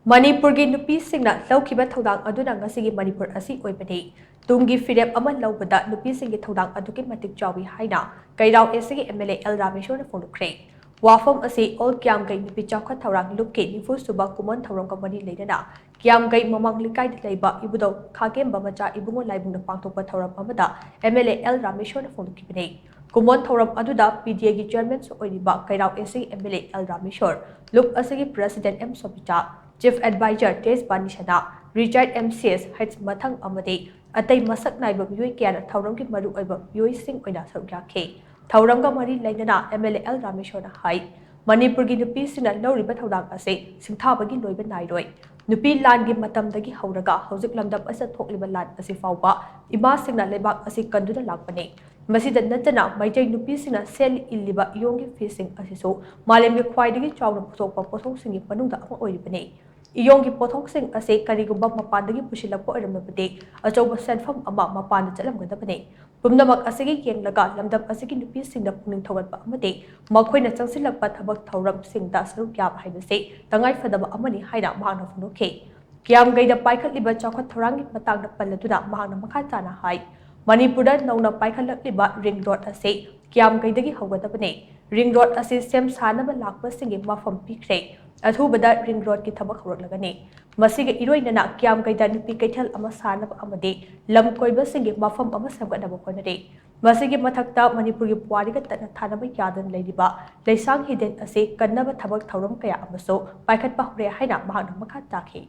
Manipurgi Nupi Shing Loukhiba Thoudang Aduna Ngasigi Manipur Asi Oibani. TUNG PHIREP LOUBADA Nupi Shing Thoudang ADUK MATIK CHAO HAINA KEIRAO ASI MLA Rameshwar PHONGDOKHRE. Wafam Asi all Kiamgai Nupi Chauka Thoudang Luke Nifu Suba Kumon Thoudang Company Ledana. Kiamgai Mamang Likai Leba Ibudo Kagem Bamacha Ibungo Laibung Pangtopa Thoudang Amada MLA Rameshwar PHONGDOKHRE. Kumon Thoudang Aduna PDA Chairman Oiba KEIRAO ASI MLA Rameshwar. Look Asigi President M. Sobita. Chief Advisor Tes Banishana, Retired MCS Heads Mathang Amade, Atay Masak Naiba Yui Kian, Thoudang Maru Eba, Yui Sing Oina Sargake, Thoudanga Mari Lainana, MLA Rameshwar Hai, Manipurgi Nupi Sina Loukhiba Thoudang Asi, Singtabagi Loiba Nairoi, Nupi Land Gim Matam Dagi Hauraga, Hosik Lamdam as a Tokliba Land as if Fauba, Iba Singna Lebak as a Kanduna Lakpane. Masida Natana, my Jay Nupi Sina Sell Illiba Yongi Fishing as so, Malem Quiding Chow Potopa Potong singing Panuda Oibani. Iyonggi pothok sing ase karigumba mapandagi pusilakpo aramnabade achoba senfam ama mapanda chalamgadabane pumnamak asigi yenglaga lamdam asigi nupi singda puning thawatba amade makhoina changsilakpa thabak thawram singda saruk yab haibase tangai fadaba amani haina mahana phunokhe kiam gaida paikhatliba chawkhat thorangi matangda palladuna mahana makha chana hai Manipurda nauna paikhatliba ring road ase kiam gaidagi hawgadabane ring road ase sem sanaba lakpa singi mafam pikre Athubada ring road ki thabak hawrlagani masiga iroinana kiam gaida nupi kaithal ama sanaba amade lam koiba singi mafam ama samgadaba konare masigi mathakta manipurgi puariga tatna thanaba yadan leidiba leisang hiden ase kannaba thabak thauram kaya amaso paikhatpa hore haina mahana makha takhi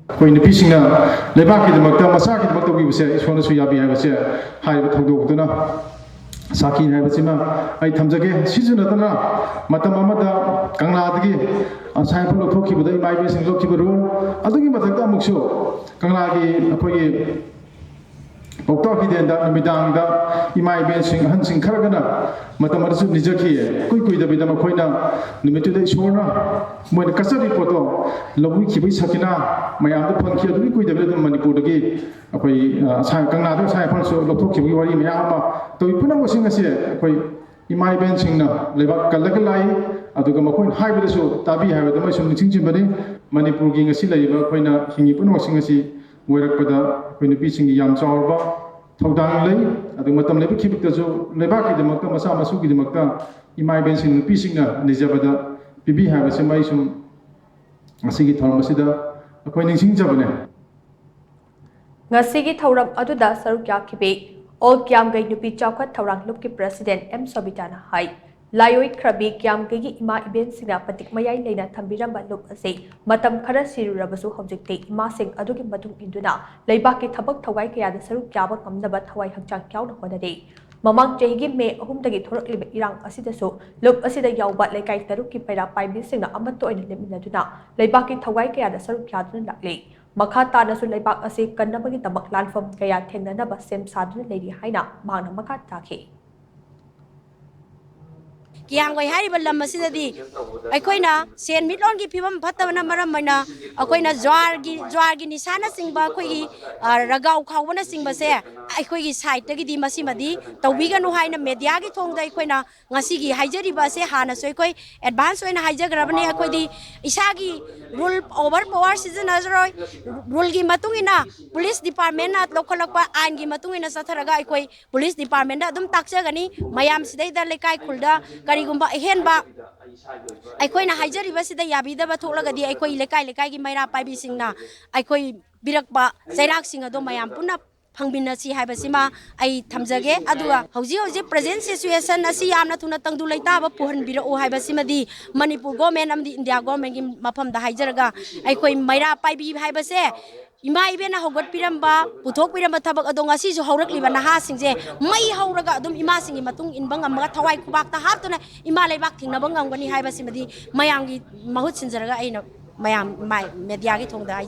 koi nupi singna lebak ki damakta masa ki damakta wi bse isona su yabi ha bse haiba thogdok duna Saki Nabasima, I Tamzake, season of the Matamamada, Kangladi, and Simon of Toki, but my base in Loukhiba Road, I think about the Damuxo, Kangladi, Apoye, Oktoki, then that Midanga, Imai Bensing, Hansing Karagana, Matamarasu Nizaki, Kuku, the Vidamakoina, Numitu Shona, when the Kasari Poto, Loukhiba Sakina, my other punky, the liquid of Manipur, the gate, Apoy, Kanglado, Simon, so Loki, Yama, to Puna was in a seat, Imai Bensing, Leva Kalakalai, Adukamakon, Hybrid, so Tabi have the motion Chimbani, Manipur Ging a Silla, Koina, Hingipun was in a seat. Where when the pitching Yam Chorba, Thoudang Lay, at the Matam Levi Kipikazo, Lebaki, the Makam Masuki, the Maka, Imai Benson, Pishing, Nizabada, Bibi have a summation, Ngasigi Thomasida, appointing Sing Jabane. Ngasigi Thoudang Aduna Sarukya Kibe, all Kiamgai Nupi Chauka Thoudang Luki President M. Sobitana Hai. Layoi Krabi Kiam Gigi Ima Iben Sina Patik Mayai Lena Tambiramba Look Ase, Matam Kara Sirabasu Hobject, Ima Sing Aduki Matung Induna, Laybaki Tabak Tawai Kaya the Saru Kaba Kamdaba Tawai Hakchak Kauna Hodade. Mamang Jagi May Humdagi Torok Irang Asidaso, Look Asida Yaubat Lakai Taruki Pera Pai Sina Amato in Liminaduna, Laybaki Tawai Kaya the Saru Kadun Lakle. Makata Nasu Laybak Ase Kanabagi Tabak Land from Kaya Tenganaba Sem Sadun Lady Haina, Mana Makataki. Kiangoi hariba lam asidadi aikoina sen mitlon gi phibam phatabana maram maina akoina jwar gi nisana singba khoi ragau khawbana singba se aikoi gi site gi di masimadi tawbiganu haina media gi thongda aikoina ngasigi haijariba se hana soi koi advance oina haijagrabani akoi di isagi rule over power season azroi rule gi matungina police department na lokhalakpa ain gi matungina satharaga aikoi police department da adum takjagani mayam sidai da lekai khulda Gumba Henba Aikoina Hajari Basida Yabida Batolagadi, Aiko Lekai gi Maira Pabi Singna, Aiko Birakba, Zairak Singa Mayam Puna Pangbinasi Habasima, I Tamzage, Adua, Hosi present situation Asiana Tuna Tangdulaita, Puhan Biro Habasimadi, Manipur Gomen and the India Gomen Mapam the Hajaraga, Aiko Maira Pabi Habase. Ima ibena hogot piramba puthok piramba thabak adong asi so haurakli ba naha singje mai hauraga adum ima singi matung inbang amaga thawai kubak ta haptuna ima leibak thingna bangam gani haiba simadi mayamgi mahut sinjaraga aina mayam media gi thongda